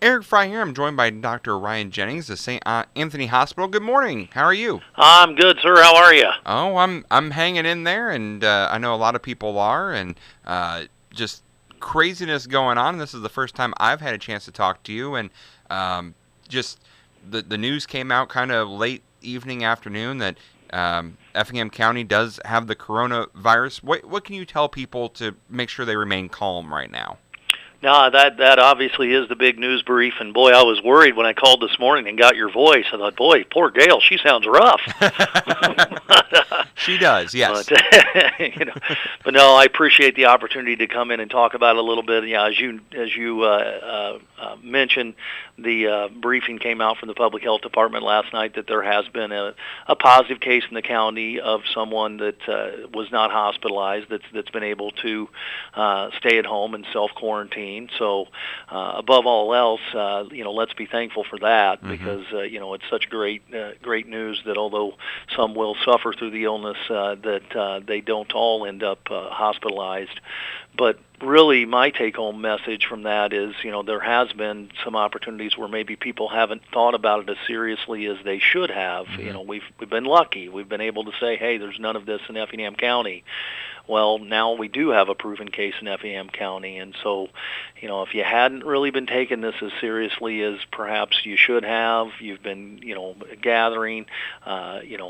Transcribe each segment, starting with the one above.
Eric Fry here. I'm joined by Dr. Ryan Jennings of St. Anthony Hospital. Good morning. How are you? I'm good, sir. How are you? Oh, I'm hanging in there, and I know a lot of people are, and just craziness going on. This is the first time I've had a chance to talk to you, and just the news came out kind of late evening, afternoon that Effingham County does have the coronavirus. What can you tell people to make sure they remain calm right now? No, that obviously is the big news brief, and boy, I was worried when I called this morning and got your voice. I thought, boy, poor Gail, she sounds rough. She does, yes. But no, I appreciate the opportunity to come in and talk about it a little bit. Yeah, as you mentioned, the briefing came out from the Public Health Department last night that there has been a positive case in the county of someone that was not hospitalized, that's been able to stay at home and self-quarantine. So above all else, let's be thankful for that, because it's such great news that although some will suffer through the illness, that they don't all end up hospitalized. But really, my take-home message from that is, there has been some opportunities where maybe people haven't thought about it as seriously as they should have. We've been lucky. We've been able to say, hey, there's none of this in Effingham County. Well, now we do have a proven case in Effingham County, and so, if you hadn't really been taking this as seriously as perhaps you should have, you've been, gathering,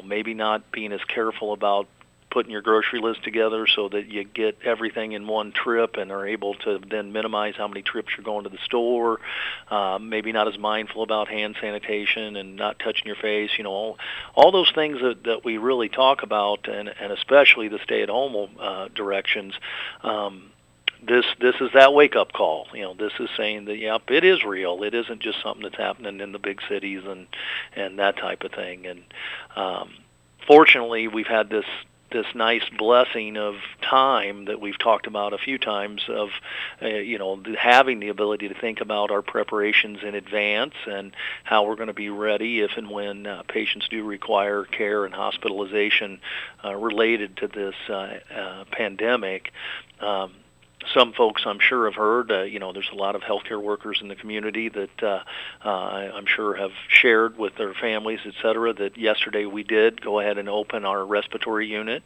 maybe not being as careful about putting your grocery list together so that you get everything in one trip and are able to then minimize how many trips you're going to the store, maybe not as mindful about hand sanitation and not touching your face, all those things that we really talk about, and especially the stay-at-home directions. This is that wake-up call. This is saying that, yep, it is real. It isn't just something that's happening in the big cities and that type of thing. And fortunately, we've had this nice blessing of time that we've talked about a few times of, having the ability to think about our preparations in advance and how we're going to be ready if and when patients do require care and hospitalization related to this pandemic. Some folks, I'm sure, have heard, there's a lot of healthcare workers in the community that I'm sure have shared with their families, et cetera, that yesterday we did go ahead and open our respiratory unit.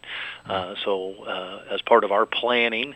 So as part of our planning,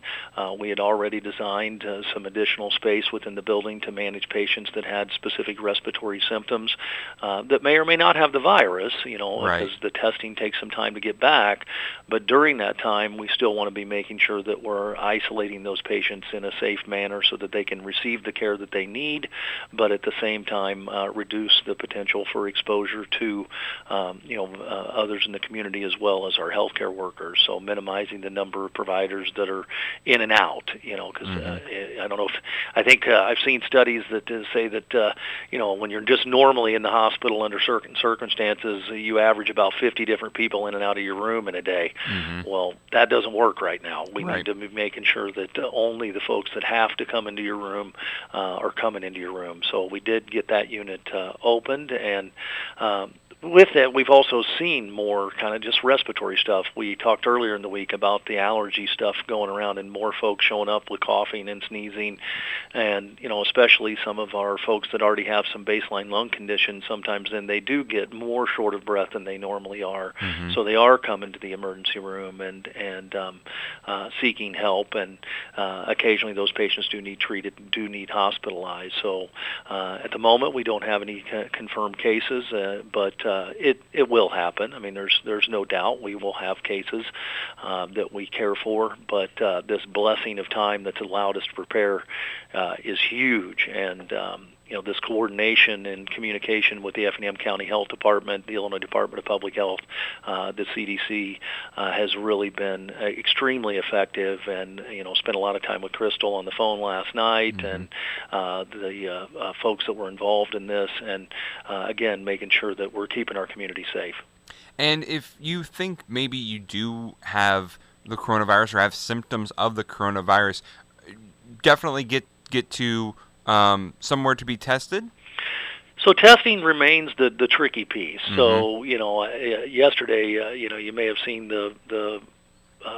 we had already designed some additional space within the building to manage patients that had specific respiratory symptoms that may or may not have the virus, because the testing takes some time to get back. But during that time, we still want to be making sure that we're isolating those patients in a safe manner so that they can receive the care that they need, but at the same time reduce the potential for exposure to others in the community as well as our healthcare workers. So minimizing the number of providers that are in and out, because I don't know if, I think I've seen studies that say that, when you're just normally in the hospital under certain circumstances, you average about 50 different people in and out of your room in a day. Well, that doesn't work right now. We need to be making sure that only the folks that have to come into your room are coming into your room. So we did get that unit opened, and with that, we've also seen more kind of just respiratory stuff. We talked earlier in the week about the allergy stuff going around and more folks showing up with coughing and sneezing. And, especially some of our folks that already have some baseline lung conditions, sometimes then they do get more short of breath than they normally are. So they are coming to the emergency room and seeking help. And occasionally those patients do need treated, do need hospitalized. So at the moment, we don't have any confirmed cases, but it will happen. I mean, there's no doubt we will have cases that we care for, but this blessing of time that's allowed us to prepare is huge. And this coordination and communication with the Effingham County Health Department, the Illinois Department of Public Health, the CDC has really been extremely effective. And spent a lot of time with Crystal on the phone last night, and the folks that were involved in this, and again, making sure that we're keeping our community safe. And if you think maybe you do have the coronavirus or have symptoms of the coronavirus, definitely get to somewhere to be tested? So testing remains the tricky piece. So, yesterday, you may have seen the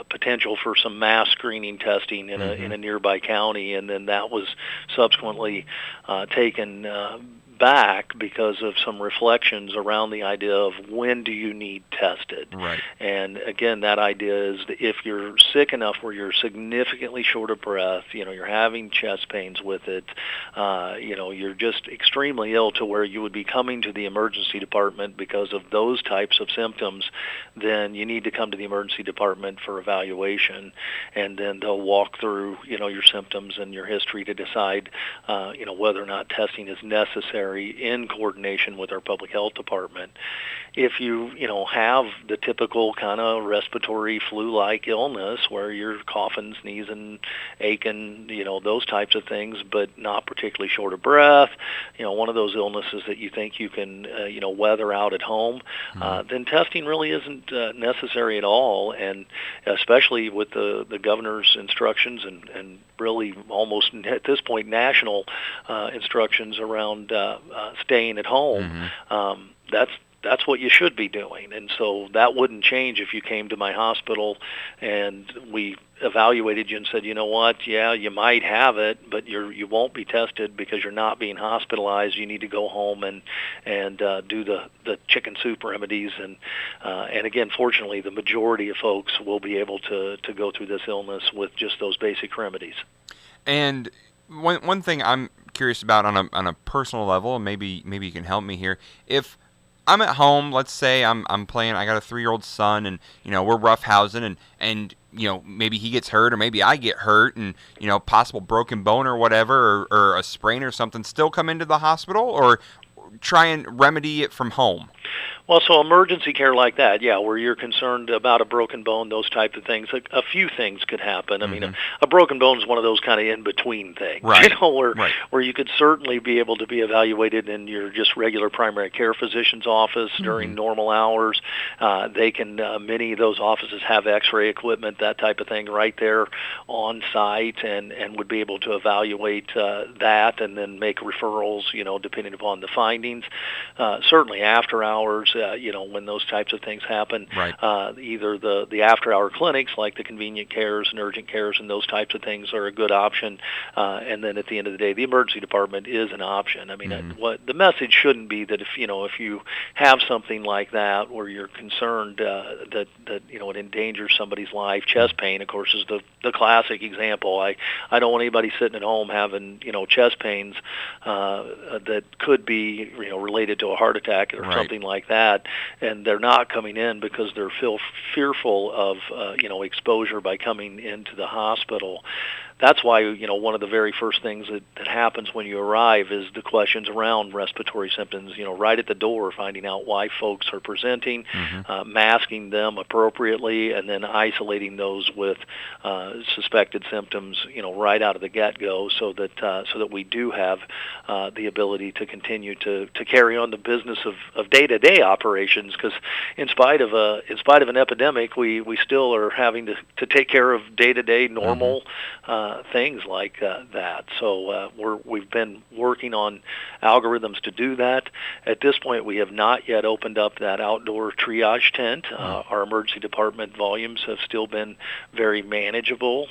potential for some mass screening testing in a nearby county, and then that was subsequently taken back because of some reflections around the idea of when do you need tested. Right. And again, that idea is that if you're sick enough where you're significantly short of breath, you're having chest pains with it, you're just extremely ill to where you would be coming to the emergency department because of those types of symptoms, then you need to come to the emergency department for evaluation, and then they'll walk through, your symptoms and your history to decide, whether or not testing is necessary in coordination with our public health department. If you have the typical kind of respiratory flu-like illness where you're coughing, sneezing, aching, those types of things, but not particularly short of breath, one of those illnesses that you think you can, weather out at home, then testing really isn't necessary at all. And especially with the governor's instructions and really almost at this point national instructions around staying at home, that's what you should be doing. And so that wouldn't change if you came to my hospital and we evaluated you and said, you know what, yeah, you might have it, but you won't be tested because you're not being hospitalized. You need to go home and do the chicken soup remedies. And again, fortunately, the majority of folks will be able to go through this illness with just those basic remedies. And one thing I'm curious about on a personal level, and maybe you can help me here. If I'm at home, let's say I'm playing, I got a 3-year-old son, and we're roughhousing, and maybe he gets hurt, or maybe I get hurt, and possible broken bone or whatever, or a sprain or something, still come into the hospital, or try and remedy it from home? Well, so emergency care like that, yeah, where you're concerned about a broken bone, those type of things, a few things could happen. I mean, a broken bone is one of those kind of in-between things, right. Where you could certainly be able to be evaluated in your just regular primary care physician's office during normal hours. They can, many of those offices have x-ray equipment, that type of thing right there on site, and would be able to evaluate that and then make referrals, depending upon the findings. Certainly after hours, when those types of things happen, right. Either the after-hour clinics like the convenient cares and urgent cares and those types of things are a good option. And then at the end of the day, the emergency department is an option. I mean, what the message shouldn't be that if you have something like that where you're concerned that it endangers somebody's life. Chest pain, of course, is the classic example. I don't want anybody sitting at home having chest pains that could be related to a heart attack or right. something like that, and they're not coming in because they're fearful of exposure by coming into the hospital. That's why, one of the very first things that happens when you arrive is the questions around respiratory symptoms, right at the door, finding out why folks are presenting, masking them appropriately, and then isolating those with suspected symptoms, right out of the get-go, so that we do have the ability to continue to carry on the business of day-to-day operations. Because in spite of an epidemic, we still are having to take care of day-to-day normal things like that. So we've been working on algorithms to do that. At this point, we have not yet opened up that outdoor triage tent. Our emergency department volumes have still been very manageable,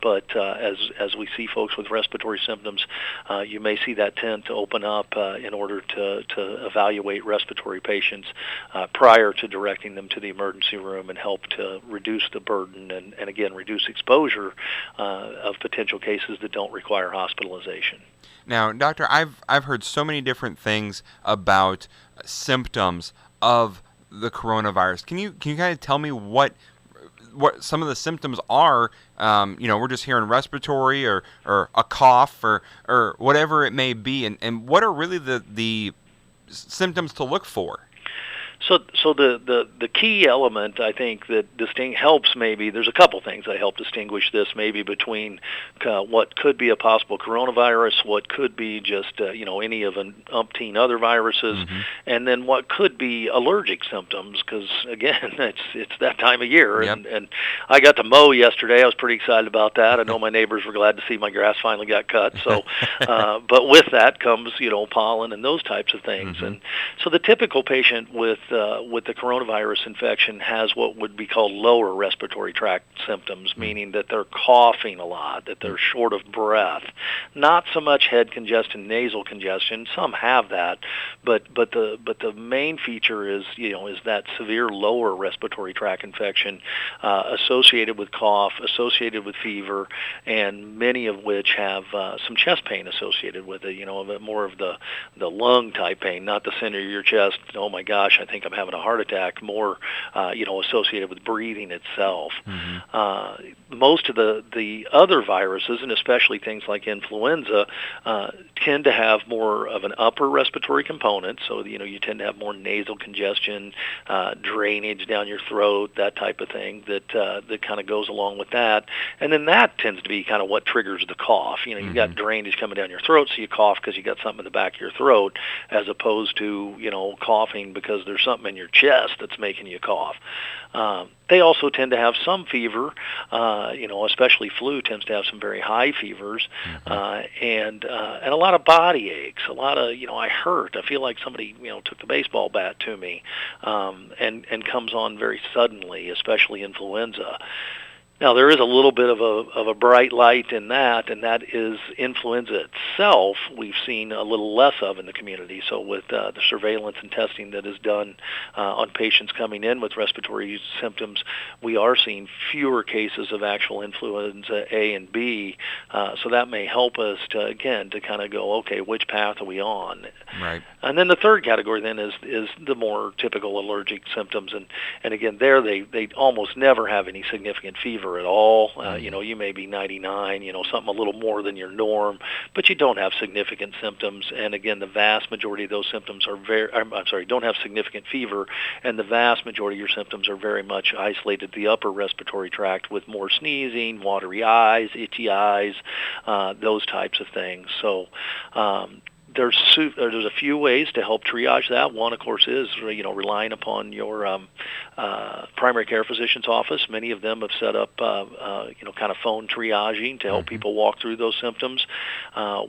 but as we see folks with respiratory symptoms, you may see that tent open up in order to evaluate respiratory patients prior to directing them to the emergency room and help to reduce the burden and again, reduce exposure of potential cases that don't require hospitalization. Now, Doctor, I've heard so many different things about symptoms of the coronavirus. Can you kind of tell me what some of the symptoms are? We're just hearing respiratory or a cough or whatever it may be, and what are really the symptoms to look for? So the key element, I think, that helps maybe, there's a couple things that help distinguish this maybe between what could be a possible coronavirus, what could be just, any of an umpteen other viruses, and then what could be allergic symptoms, because, again, it's that time of year. Yep. And I got to mow yesterday. I was pretty excited about that. I know my neighbors were glad to see my grass finally got cut. So, but with that comes, pollen and those types of things. And so the typical patient with the coronavirus infection has what would be called lower respiratory tract symptoms, meaning that they're coughing a lot, that they're short of breath. Not so much head congestion, nasal congestion. Some have that, but the main feature is that severe lower respiratory tract infection associated with cough, associated with fever, and many of which have some chest pain associated with it. A bit more of the lung type pain, not the center of your chest. Oh my gosh, I think I'm having a heart attack. More associated with breathing itself. Most of the other viruses, and especially things like influenza, tend to have more of an upper respiratory component. So you tend to have more nasal congestion, drainage down your throat, that type of thing that kind of goes along with that. And then that tends to be kind of what triggers the cough. You've got drainage coming down your throat, so you cough because you got something in the back of your throat, as opposed to coughing because there's something in your chest that's making you cough. They also tend to have some fever, especially flu tends to have some very high fevers, and a lot of body aches, a lot of, I hurt, I feel like somebody, took the baseball bat to me, and comes on very suddenly, especially influenza. Now, there is a little bit of a bright light in that, and that is influenza itself we've seen a little less of in the community. So with the surveillance and testing that is done on patients coming in with respiratory symptoms, we are seeing fewer cases of actual influenza A and B. So that may help us to kind of go, okay, which path are we on? Right. And then the third category then is the more typical allergic symptoms, and again, there they almost never have any significant fever at all. You may be 99, something a little more than your norm, but you don't have significant symptoms. And again, the vast majority of those symptoms are don't have significant fever, and the vast majority of your symptoms are very much isolated to the upper respiratory tract with more sneezing, watery eyes, itchy eyes, those types of things. So, there's a few ways to help triage that. One, of course, is relying upon your primary care physician's office. Many of them have set up kind of phone triaging to help people walk through those symptoms.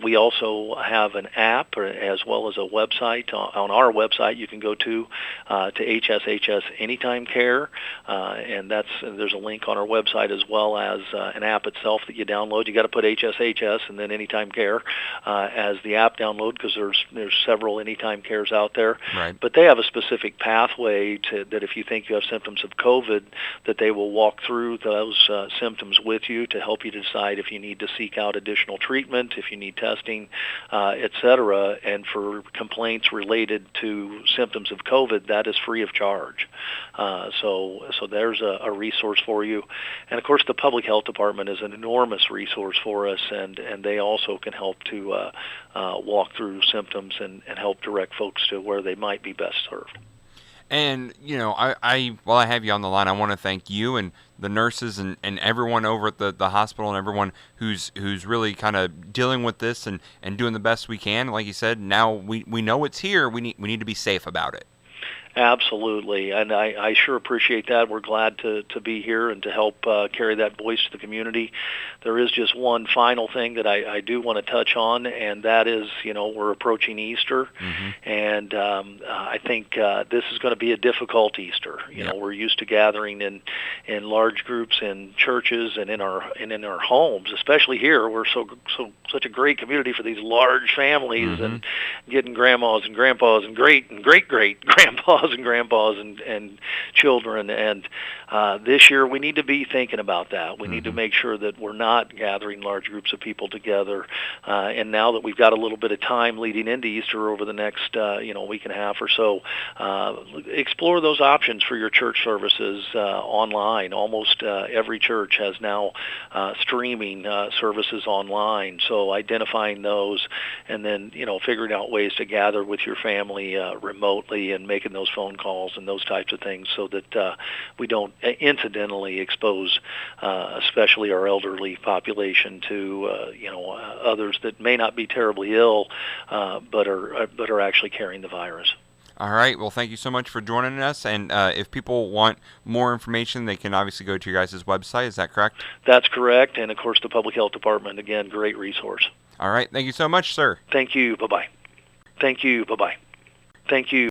We also have an app as well as a website. On our website, you can go to HSHS Anytime Care, and there's a link on our website as well as an app itself that you download. You got to put HSHS and then Anytime Care as the app download, because there's several Anytime Cares out there. Right. But they have a specific pathway that if you think you have symptoms of COVID, that they will walk through those symptoms with you to help you decide if you need to seek out additional treatment, if you need testing, et cetera. And for complaints related to symptoms of COVID, that is free of charge. So there's a resource for you. And of course, the Public Health Department is an enormous resource for us, and they also can help to walk through symptoms and help direct folks to where they might be best served. And, while I have you on the line, I want to thank you and the nurses and everyone over at the hospital and everyone who's really kind of dealing with this and doing the best we can. Like you said, now we know it's here. We need to be safe about it. Absolutely, and I sure appreciate that. We're glad to be here and to help carry that voice to the community. There is just one final thing that I do want to touch on, and that is, we're approaching Easter, and I think this is going to be a difficult Easter. We're used to gathering in large groups in churches and in our homes, especially here. We're such a great community for these large families and getting grandmas and grandpas and great grandpas and grandpas and children, and this year we need to be thinking about that. We need to make sure that we're not gathering large groups of people together, and now that we've got a little bit of time leading into Easter over the next week and a half or so, explore those options for your church services online. Almost every church has now streaming services online, so identifying those and then figuring out ways to gather with your family remotely and making those phone calls and those types of things so that we don't incidentally expose especially our elderly population to others that may not be terribly ill but are actually carrying the virus. All right. Well, thank you so much for joining us. And if people want more information, they can obviously go to your guys' website. Is that correct? That's correct. And, of course, the Public Health Department, again, great resource. All right. Thank you so much, sir. Thank you. Bye-bye. Thank you. Bye-bye. Thank you.